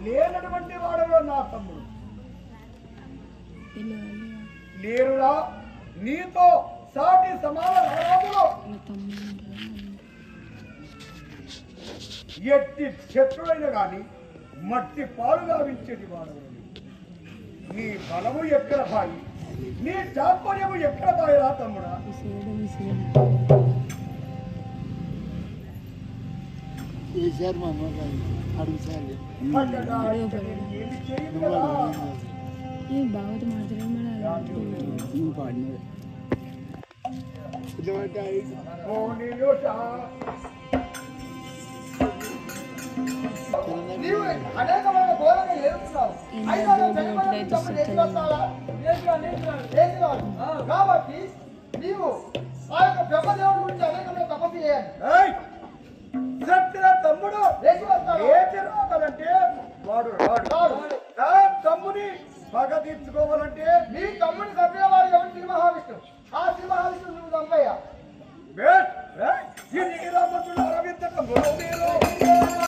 లేనటువంటి వాడలో నా తమ్ముడు లేరురా నీతో సాటి సమాన రారాజులో ఎట్టి శత్రుడైన గాని మట్టి పాలుగా వించేటి వాడవు. నీ బలము ఎక్కడ బాయి, నీ చాతుర్యము ఎక్కడ బాయిరా తమ్ముడా? అనేకమైన ఘోరంగా ఎదుగుతున్నావు కాబట్టి నీవు ఆ యొక్క బ్రహ్మదేవుడి గురించి అనేకమైన తపస్సు చేయాలి. తమ్ముడు ఏదంటే వాడు నా తమ్ముని పగ తీర్చుకోవాలంటే నీ తమ్ముని చంపిన వాడు ఎవరు? శ్రీ మహావిష్ణువు. ఆ శ్రీ మహావిష్ణువు నువ్వు చంపయ్యా. అరవింద